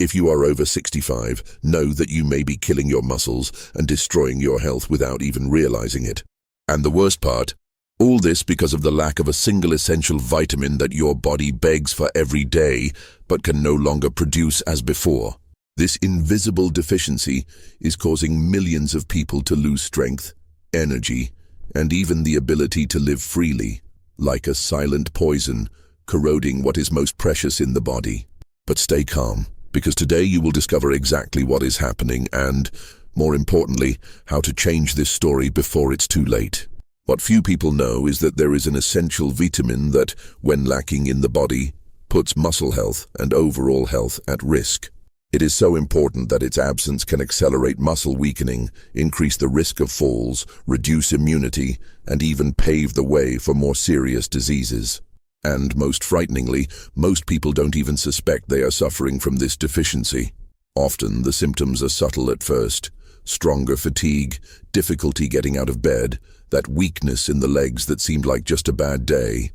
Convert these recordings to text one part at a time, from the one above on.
If you are over 65, know that you may be killing your muscles and destroying your health without even realizing it. And the worst part, all this because of the lack of a single essential vitamin that your body begs for every day, but can no longer produce as before. This invisible deficiency is causing millions of people to lose strength, energy, and even the ability to live freely, like a silent poison, corroding what is most precious in the body. But stay calm, because today you will discover exactly what is happening and, more importantly, how to change this story before it's too late. What few people know is that there is an essential vitamin that, when lacking in the body, puts muscle health and overall health at risk. It is so important that its absence can accelerate muscle weakening, increase the risk of falls, reduce immunity, and even pave the way for more serious diseases. And most frighteningly, most people don't even suspect they are suffering from this deficiency. Often the symptoms are subtle at first: stronger fatigue, difficulty getting out of bed, that weakness in the legs that seemed like just a bad day.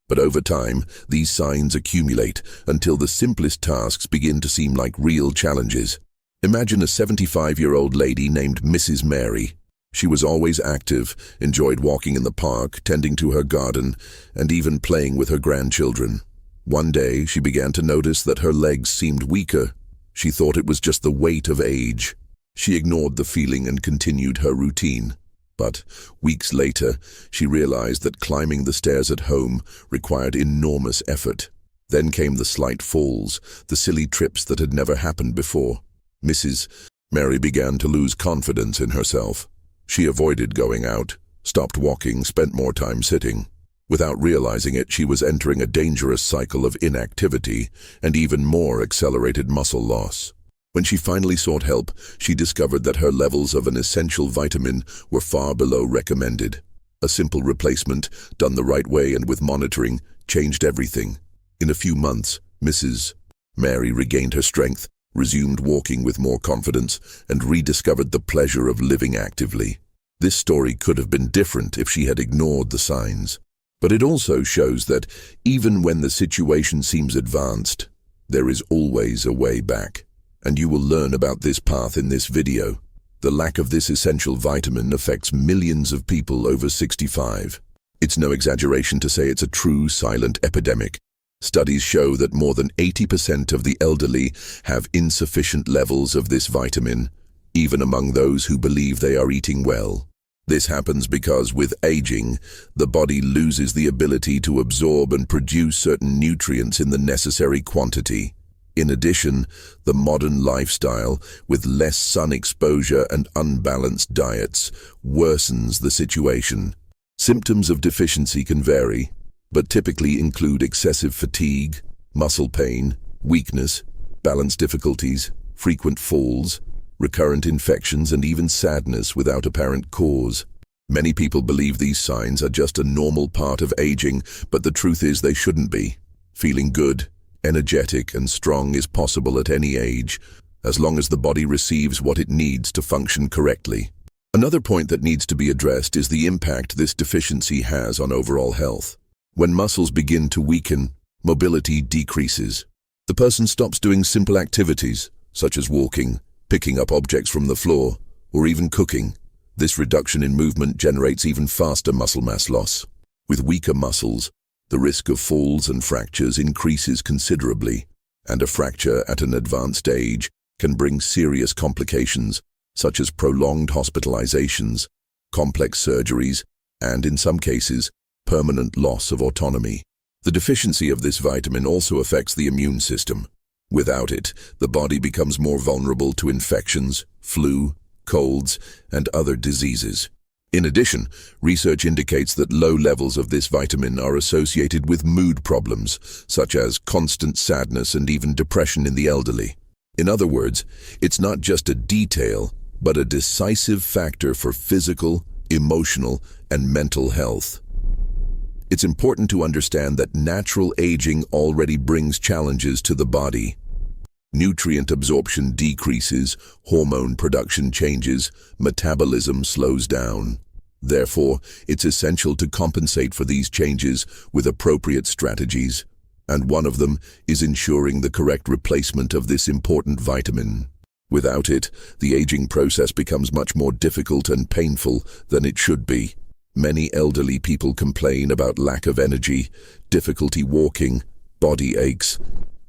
But over time, these signs accumulate until the simplest tasks begin to seem like real challenges. Imagine a 75-year-old lady named Mrs. Mary. She was always active, enjoyed walking in the park, tending to her garden, and even playing with her grandchildren. One day, she began to notice that her legs seemed weaker. She thought it was just the weight of age. She ignored the feeling and continued her routine. But weeks later, she realized that climbing the stairs at home required enormous effort. Then came the slight falls, the silly trips that had never happened before. Mrs. Mary began to lose confidence in herself. She avoided going out, stopped walking, spent more time sitting. Without realizing it, she was entering a dangerous cycle of inactivity and even more accelerated muscle loss. When she finally sought help, she discovered that her levels of an essential vitamin were far below recommended. A simple replacement, done the right way and with monitoring, changed everything. In a few months, Mrs. Mary regained her strength, resumed walking with more confidence, and rediscovered the pleasure of living actively. This story could have been different if she had ignored the signs. But it also shows that even when the situation seems advanced, there is always a way back. And you will learn about this path in this video. The lack of this essential vitamin affects millions of people over 65. It's no exaggeration to say it's a true silent epidemic. Studies show that more than 80% of the elderly have insufficient levels of this vitamin, even among those who believe they are eating well. This happens because with aging, the body loses the ability to absorb and produce certain nutrients in the necessary quantity. In addition, the modern lifestyle, with less sun exposure and unbalanced diets, worsens the situation. Symptoms of deficiency can vary, but typically include excessive fatigue, muscle pain, weakness, balance difficulties, frequent falls, recurrent infections, and even sadness without apparent cause. Many people believe these signs are just a normal part of aging, but the truth is they shouldn't be. Feeling good, energetic, and strong is possible at any age, as long as the body receives what it needs to function correctly. Another point that needs to be addressed is the impact this deficiency has on overall health. When muscles begin to weaken, mobility decreases. The person stops doing simple activities, such as walking, picking up objects from the floor, or even cooking. This reduction in movement generates even faster muscle mass loss. With weaker muscles, the risk of falls and fractures increases considerably, and a fracture at an advanced age can bring serious complications, such as prolonged hospitalizations, complex surgeries, and in some cases, permanent loss of autonomy. The deficiency of this vitamin also affects the immune system. Without it, the body becomes more vulnerable to infections, flu, colds, and other diseases. In addition, research indicates that low levels of this vitamin are associated with mood problems, such as constant sadness and even depression in the elderly. In other words, it's not just a detail, but a decisive factor for physical, emotional, and mental health. It's important to understand that natural aging already brings challenges to the body. Nutrient absorption decreases, hormone production changes, metabolism slows down. Therefore, it's essential to compensate for these changes with appropriate strategies. And one of them is ensuring the correct replacement of this important vitamin. Without it, the aging process becomes much more difficult and painful than it should be. Many elderly people complain about lack of energy, difficulty walking, body aches,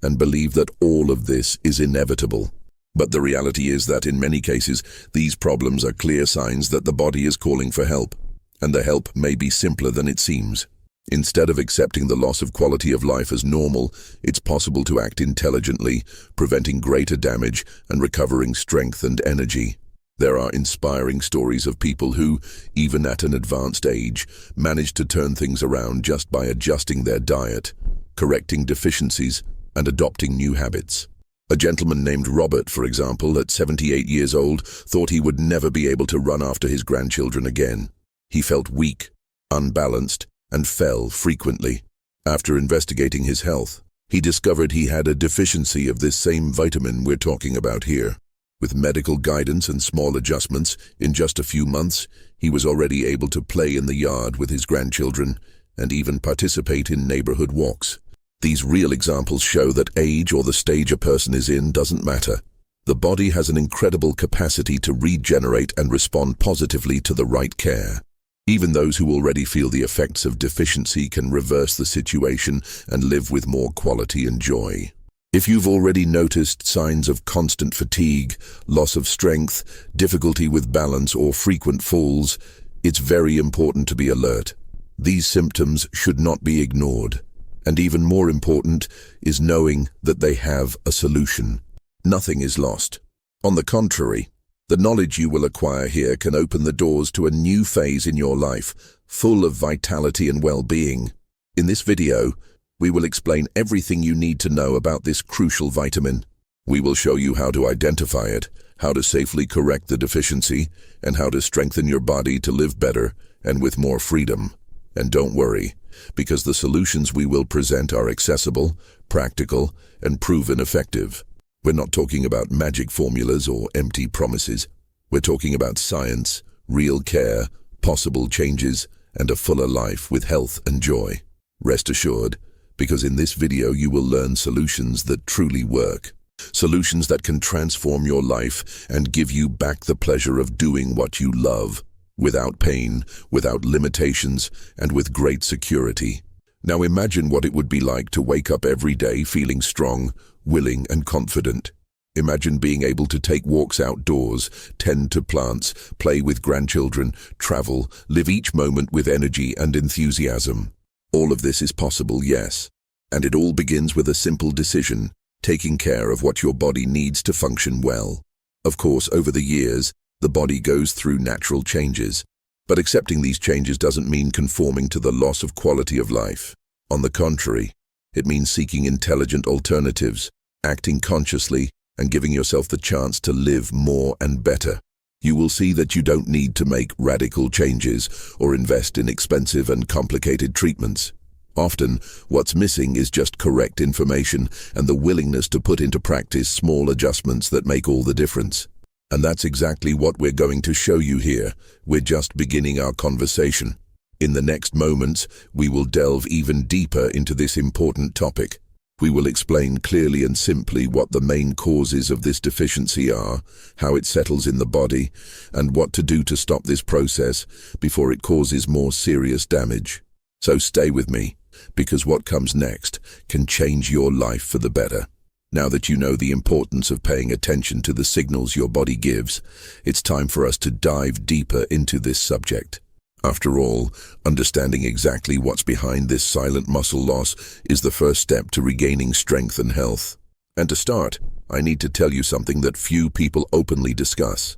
and believe that all of this is inevitable. But the reality is that in many cases, these problems are clear signs that the body is calling for help, and the help may be simpler than it seems. Instead of accepting the loss of quality of life as normal, it's possible to act intelligently, preventing greater damage and recovering strength and energy. There are inspiring stories of people who, even at an advanced age, managed to turn things around just by adjusting their diet, correcting deficiencies, and adopting new habits. A gentleman named Robert, for example, at 78 years old, thought he would never be able to run after his grandchildren again. He felt weak, unbalanced, and fell frequently. After investigating his health, he discovered he had a deficiency of this same vitamin we're talking about here. With medical guidance and small adjustments, in just a few months, he was already able to play in the yard with his grandchildren and even participate in neighborhood walks. These real examples show that age or the stage a person is in doesn't matter. The body has an incredible capacity to regenerate and respond positively to the right care. Even those who already feel the effects of deficiency can reverse the situation and live with more quality and joy. If you've already noticed signs of constant fatigue, loss of strength, difficulty with balance, or frequent falls, it's very important to be alert. These symptoms should not be ignored. And even more important is knowing that they have a solution. Nothing is lost. On the contrary, the knowledge you will acquire here can open the doors to a new phase in your life, full of vitality and well-being. In this video, we will explain everything you need to know about this crucial vitamin. We will show you how to identify it, how to safely correct the deficiency, and how to strengthen your body to live better and with more freedom. And don't worry, because the solutions we will present are accessible, practical, and proven effective. We're not talking about magic formulas or empty promises. We're talking about science, real care, possible changes, and a fuller life with health and joy. Rest assured, because in this video you will learn solutions that truly work. Solutions that can transform your life and give you back the pleasure of doing what you love, without pain, without limitations, and with great security. Now imagine what it would be like to wake up every day feeling strong, willing, and confident. Imagine being able to take walks outdoors, tend to plants, play with grandchildren, travel, live each moment with energy and enthusiasm. All of this is possible, yes. And it all begins with a simple decision, taking care of what your body needs to function well. Of course, over the years, the body goes through natural changes. But accepting these changes doesn't mean conforming to the loss of quality of life. On the contrary, it means seeking intelligent alternatives, acting consciously, and giving yourself the chance to live more and better. You will see that you don't need to make radical changes or invest in expensive and complicated treatments. Often, what's missing is just correct information and the willingness to put into practice small adjustments that make all the difference. And that's exactly what we're going to show you here. We're just beginning our conversation. In the next moments, we will delve even deeper into this important topic. We will explain clearly and simply what the main causes of this deficiency are, how it settles in the body, and what to do to stop this process before it causes more serious damage. So stay with me, because what comes next can change your life for the better. Now that you know the importance of paying attention to the signals your body gives, it's time for us to dive deeper into this subject. After all, understanding exactly what's behind this silent muscle loss is the first step to regaining strength and health. And to start, I need to tell you something that few people openly discuss.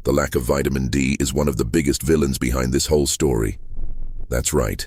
The lack of vitamin D is one of the biggest villains behind this whole story. That's right.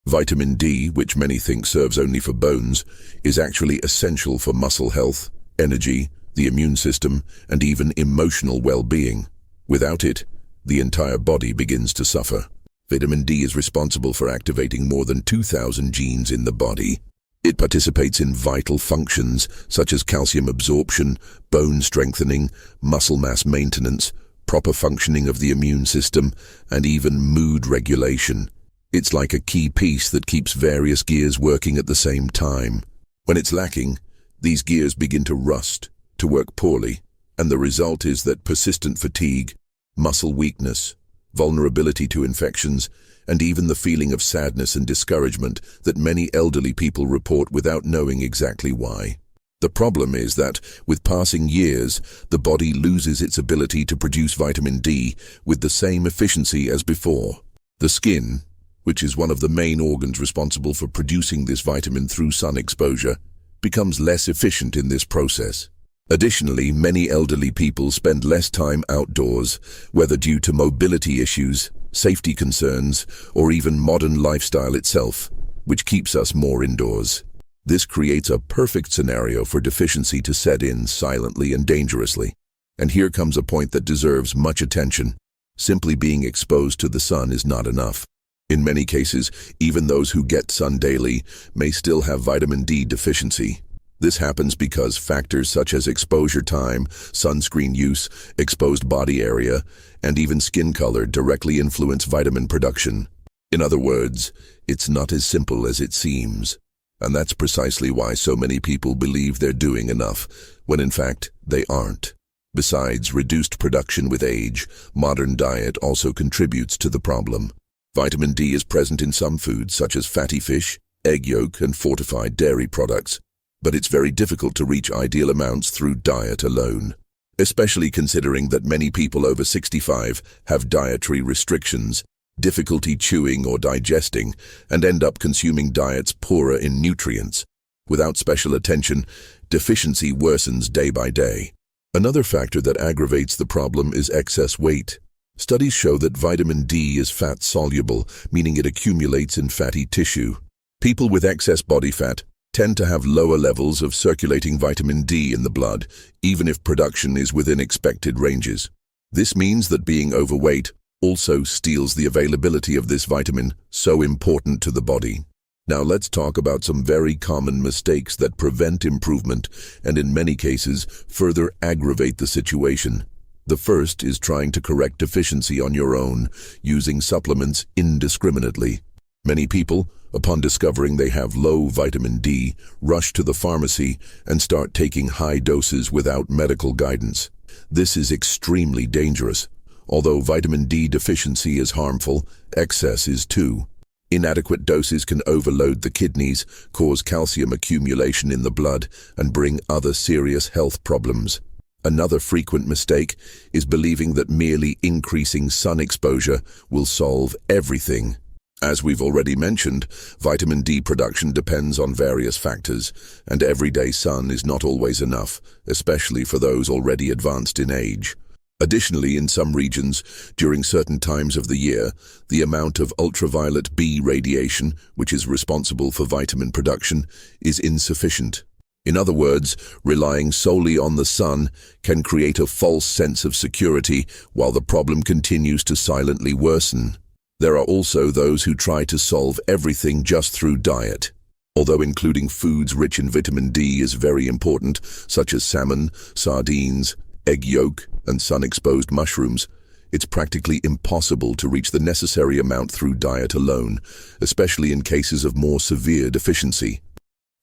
Vitamin D, which many think serves only for bones, is actually essential for muscle health, energy, the immune system, and even emotional well-being. Without it, the entire body begins to suffer. Vitamin D is responsible for activating more than 2,000 genes in the body. It participates in vital functions such as calcium absorption, bone strengthening, muscle mass maintenance, proper functioning of the immune system, and even mood regulation. It's like a key piece that keeps various gears working at the same time. When it's lacking, these gears begin to rust, to work poorly, and the result is that persistent fatigue, muscle weakness, vulnerability to infections, and even the feeling of sadness and discouragement that many elderly people report without knowing exactly why. The problem is that, with passing years, the body loses its ability to produce vitamin D with the same efficiency as before. The skin, which is one of the main organs responsible for producing this vitamin through sun exposure, becomes less efficient in this process. Additionally, many elderly people spend less time outdoors, whether due to mobility issues, safety concerns, or even modern lifestyle itself, which keeps us more indoors. This creates a perfect scenario for deficiency to set in silently and dangerously. And here comes a point that deserves much attention. Simply being exposed to the sun is not enough. In many cases, even those who get sun daily may still have vitamin D deficiency. This happens because factors such as exposure time, sunscreen use, exposed body area, and even skin color directly influence vitamin production. In other words, it's not as simple as it seems. And that's precisely why so many people believe they're doing enough, when in fact they aren't. Besides reduced production with age, modern diet also contributes to the problem. Vitamin D is present in some foods such as fatty fish, egg yolk, and fortified dairy products. But it's very difficult to reach ideal amounts through diet alone, especially considering that many people over 65 have dietary restrictions, difficulty chewing or digesting, and end up consuming diets poorer in nutrients. Without special attention, deficiency worsens day by day. Another factor that aggravates the problem is excess weight. Studies show that vitamin D is fat-soluble, meaning it accumulates in fatty tissue. People with excess body fat tend to have lower levels of circulating vitamin D in the blood, even if production is within expected ranges. This means that being overweight also steals the availability of this vitamin, so important to the body. Now let's talk about some very common mistakes that prevent improvement and in many cases further aggravate the situation. The first is trying to correct deficiency on your own, using supplements indiscriminately. Many people, upon discovering they have low vitamin D, rush to the pharmacy and start taking high doses without medical guidance. This is extremely dangerous. Although vitamin D deficiency is harmful, excess is too. Inadequate doses can overload the kidneys, cause calcium accumulation in the blood, and bring other serious health problems. Another frequent mistake is believing that merely increasing sun exposure will solve everything. As we've already mentioned, vitamin D production depends on various factors, and everyday sun is not always enough, especially for those already advanced in age. Additionally, in some regions, during certain times of the year, the amount of ultraviolet B radiation, which is responsible for vitamin production, is insufficient. In other words, relying solely on the sun can create a false sense of security while the problem continues to silently worsen. There are also those who try to solve everything just through diet. Although including foods rich in vitamin D is very important, such as salmon, sardines, egg yolk, and sun-exposed mushrooms, it's practically impossible to reach the necessary amount through diet alone, especially in cases of more severe deficiency.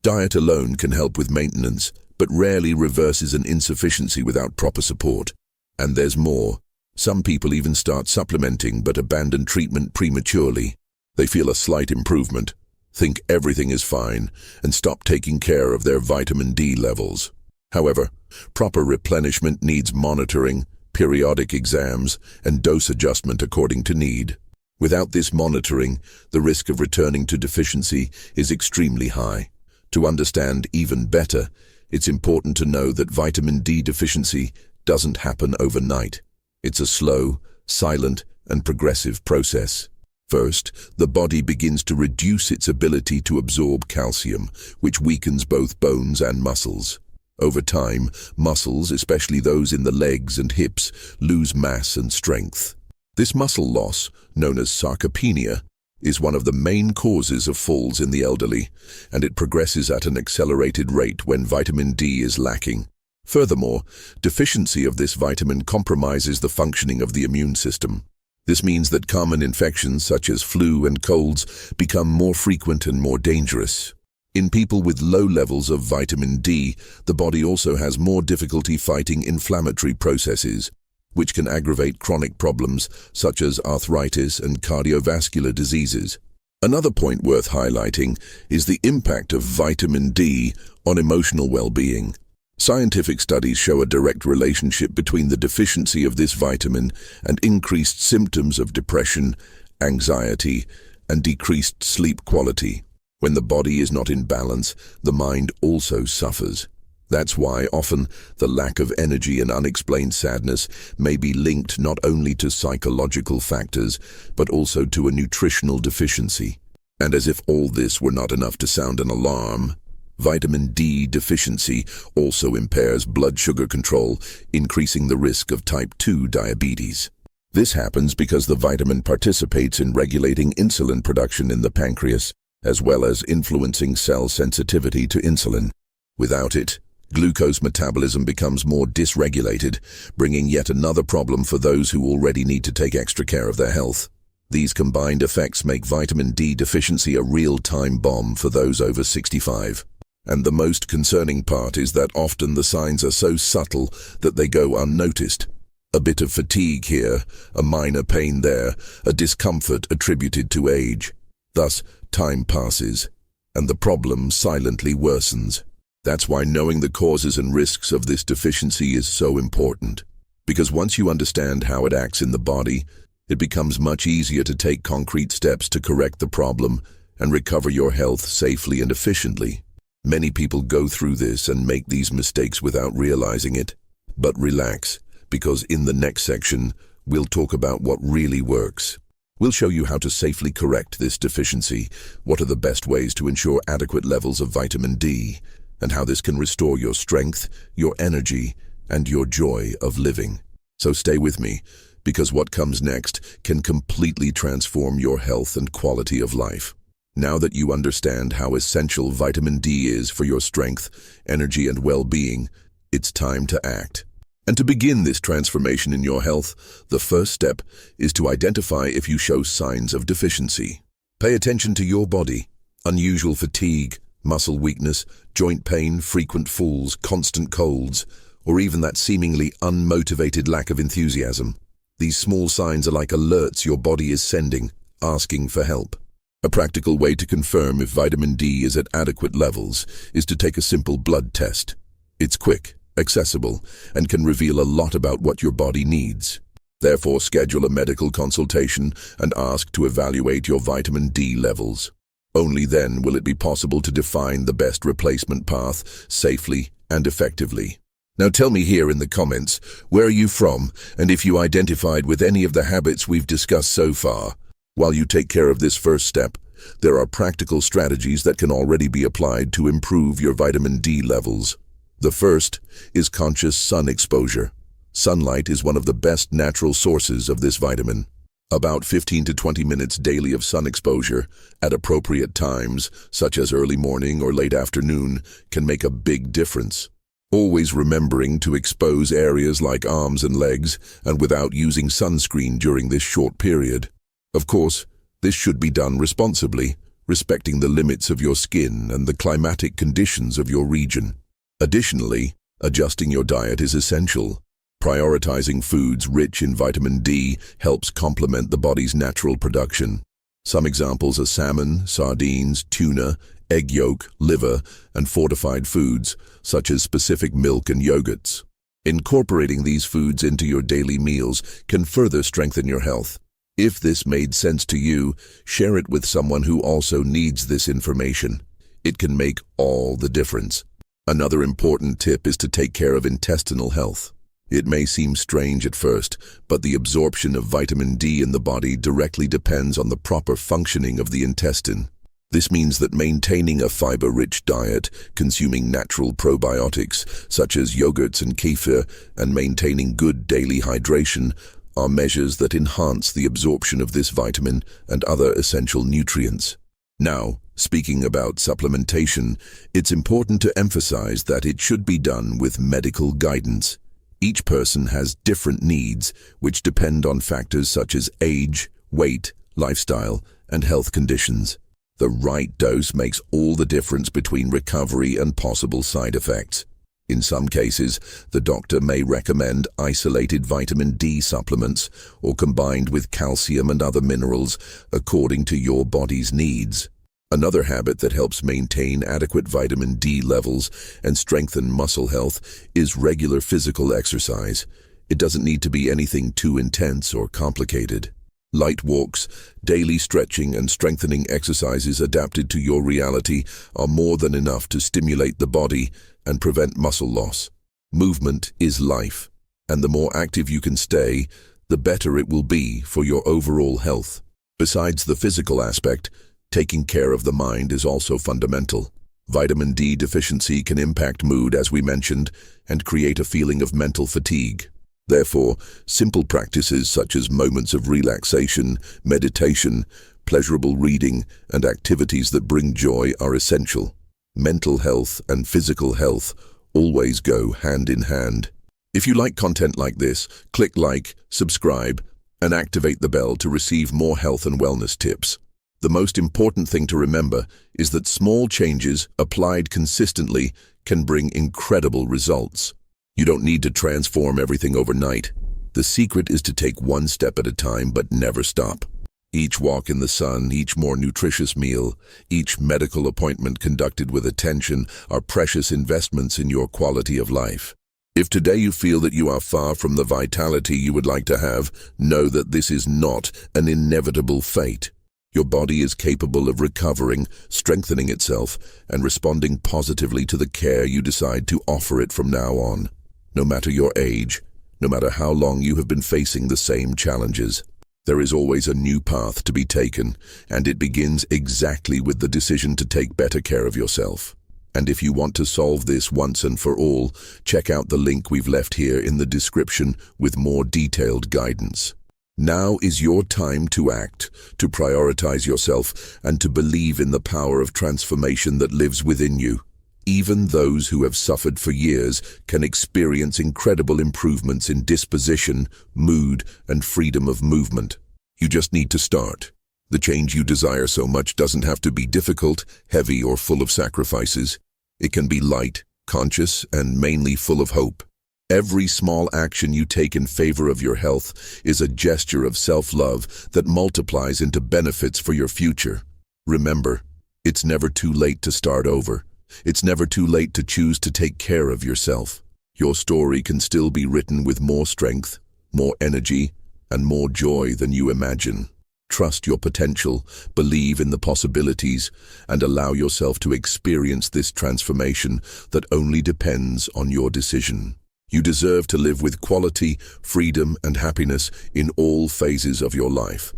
Diet alone can help with maintenance, but rarely reverses an insufficiency without proper support. And there's more. Some people even start supplementing but abandon treatment prematurely. They feel a slight improvement, think everything is fine, and stop taking care of their vitamin D levels. However, proper replenishment needs monitoring, periodic exams, and dose adjustment according to need. Without this monitoring, the risk of returning to deficiency is extremely high. To understand even better, it's important to know that vitamin D deficiency doesn't happen overnight. It's a slow, silent, and progressive process. First, the body begins to reduce its ability to absorb calcium, which weakens both bones and muscles. Over time, muscles, especially those in the legs and hips, lose mass and strength. This muscle loss, known as sarcopenia, is one of the main causes of falls in the elderly, and it progresses at an accelerated rate when vitamin D is lacking. Furthermore, deficiency of this vitamin compromises the functioning of the immune system. This means that common infections such as flu and colds become more frequent and more dangerous. In people with low levels of vitamin D, the body also has more difficulty fighting inflammatory processes, which can aggravate chronic problems such as arthritis and cardiovascular diseases. Another point worth highlighting is the impact of vitamin D on emotional well-being. Scientific studies show a direct relationship between the deficiency of this vitamin and increased symptoms of depression, anxiety, and decreased sleep quality. When the body is not in balance, the mind also suffers. That's why often the lack of energy and unexplained sadness may be linked not only to psychological factors, but also to a nutritional deficiency. And as if all this were not enough to sound an alarm, vitamin D deficiency also impairs blood sugar control, increasing the risk of type 2 diabetes. This happens because the vitamin participates in regulating insulin production in the pancreas, as well as influencing cell sensitivity to insulin. Without it, glucose metabolism becomes more dysregulated, bringing yet another problem for those who already need to take extra care of their health. These combined effects make vitamin D deficiency a real-time bomb for those over 65. And the most concerning part is that often the signs are so subtle that they go unnoticed. A bit of fatigue here, a minor pain there, a discomfort attributed to age. Thus, time passes, and the problem silently worsens. That's why knowing the causes and risks of this deficiency is so important. Because once you understand how it acts in the body, it becomes much easier to take concrete steps to correct the problem and recover your health safely and efficiently. Many people go through this and make these mistakes without realizing it. But relax, because in the next section, we'll talk about what really works. We'll show you how to safely correct this deficiency, what are the best ways to ensure adequate levels of vitamin D, and how this can restore your strength, your energy, and your joy of living. So stay with me, because what comes next can completely transform your health and quality of life. Now that you understand how essential vitamin D is for your strength, energy, and well-being, it's time to act. And to begin this transformation in your health, the first step is to identify if you show signs of deficiency. Pay attention to your body. Unusual fatigue, muscle weakness, joint pain, frequent falls, constant colds, or even that seemingly unmotivated lack of enthusiasm. These small signs are like alerts your body is sending, asking for help. A practical way to confirm if vitamin D is at adequate levels is to take a simple blood test. It's quick, accessible, and can reveal a lot about what your body needs. Therefore, schedule a medical consultation and ask to evaluate your vitamin D levels. Only then will it be possible to define the best replacement path safely and effectively. Now tell me here in the comments, where are you from, and if you identified with any of the habits we've discussed so far. While you take care of this first step, there are practical strategies that can already be applied to improve your vitamin D levels. The first is conscious sun exposure. Sunlight is one of the best natural sources of this vitamin. About 15 to 20 minutes daily of sun exposure at appropriate times, such as early morning or late afternoon, can make a big difference. Always remembering to expose areas like arms and legs and without using sunscreen during this short period. Of course, this should be done responsibly, respecting the limits of your skin and the climatic conditions of your region. Additionally, adjusting your diet is essential. Prioritizing foods rich in vitamin D helps complement the body's natural production. Some examples are salmon, sardines, tuna, egg yolk, liver, and fortified foods, such as specific milk and yogurts. Incorporating these foods into your daily meals can further strengthen your health. If this made sense to you, share it with someone who also needs this information. It can make all the difference. Another important tip is to take care of intestinal health. It may seem strange at first, but the absorption of vitamin D in the body directly depends on the proper functioning of the intestine. This means that maintaining a fiber-rich diet, consuming natural probiotics such as yogurts and kefir, and maintaining good daily hydration are measures that enhance the absorption of this vitamin and other essential nutrients. Now, speaking about supplementation, it's important to emphasize that it should be done with medical guidance. Each person has different needs, which depend on factors such as age, weight, lifestyle, and health conditions. The right dose makes all the difference between recovery and possible side effects. In some cases, the doctor may recommend isolated vitamin D supplements or combined with calcium and other minerals according to your body's needs. Another habit that helps maintain adequate vitamin D levels and strengthen muscle health is regular physical exercise. It doesn't need to be anything too intense or complicated. Light walks, daily stretching, and strengthening exercises adapted to your reality are more than enough to stimulate the body and prevent muscle loss. Movement is life, and the more active you can stay, the better it will be for your overall health. Besides the physical aspect, taking care of the mind is also fundamental. Vitamin D deficiency can impact mood, as we mentioned, and create a feeling of mental fatigue. Therefore, simple practices such as moments of relaxation, meditation, pleasurable reading, and activities that bring joy are essential. Mental health and physical health always go hand in hand. If you like content like this, click like, subscribe, and activate the bell to receive more health and wellness tips. The most important thing to remember is that small changes applied consistently can bring incredible results. You don't need to transform everything overnight. The secret is to take one step at a time but never stop. Each walk in the sun, each more nutritious meal, each medical appointment conducted with attention are precious investments in your quality of life. If today you feel that you are far from the vitality you would like to have, know that this is not an inevitable fate. Your body is capable of recovering, strengthening itself, and responding positively to the care you decide to offer it from now on. No matter your age, no matter how long you have been facing the same challenges, there is always a new path to be taken, and it begins exactly with the decision to take better care of yourself. And if you want to solve this once and for all, check out the link we've left here in the description with more detailed guidance. Now is your time to act, to prioritize yourself, and to believe in the power of transformation that lives within you. Even those who have suffered for years can experience incredible improvements in disposition, mood, and freedom of movement. You just need to start. The change you desire so much doesn't have to be difficult, heavy, or full of sacrifices. It can be light, conscious, and mainly full of hope. Every small action you take in favor of your health is a gesture of self-love that multiplies into benefits for your future. Remember, it's never too late to start over. It's never too late to choose to take care of yourself. Your story can still be written with more strength, more energy, and more joy than you imagine. Trust your potential, believe in the possibilities, and allow yourself to experience this transformation that only depends on your decision. You deserve to live with quality, freedom, and happiness in all phases of your life.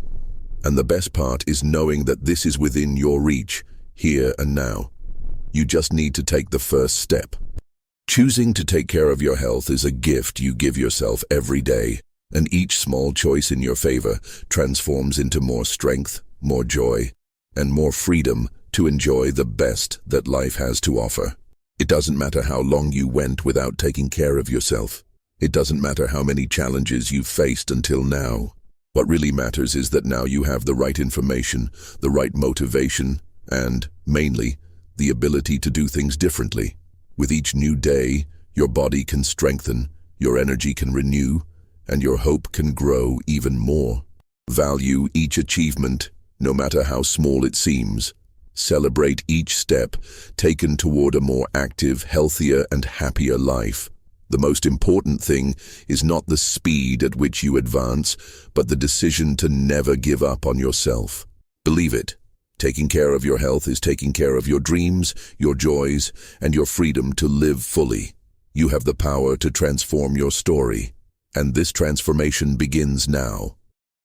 And the best part is knowing that this is within your reach, here and now. You just need to take the first step. Choosing to take care of your health is a gift you give yourself every day, and each small choice in your favor transforms into more strength, more joy, and more freedom to enjoy the best that life has to offer. It doesn't matter how long you went without taking care of yourself. It doesn't matter how many challenges you've faced until now. What really matters is that now you have the right information, the right motivation, and, mainly, the ability to do things differently. With each new day, your body can strengthen, your energy can renew, and your hope can grow even more. Value each achievement, no matter how small it seems. Celebrate each step taken toward a more active, healthier, and happier life. The most important thing is not the speed at which you advance, but the decision to never give up on yourself. Believe it. Taking care of your health is taking care of your dreams, your joys, and your freedom to live fully. You have the power to transform your story, and this transformation begins now.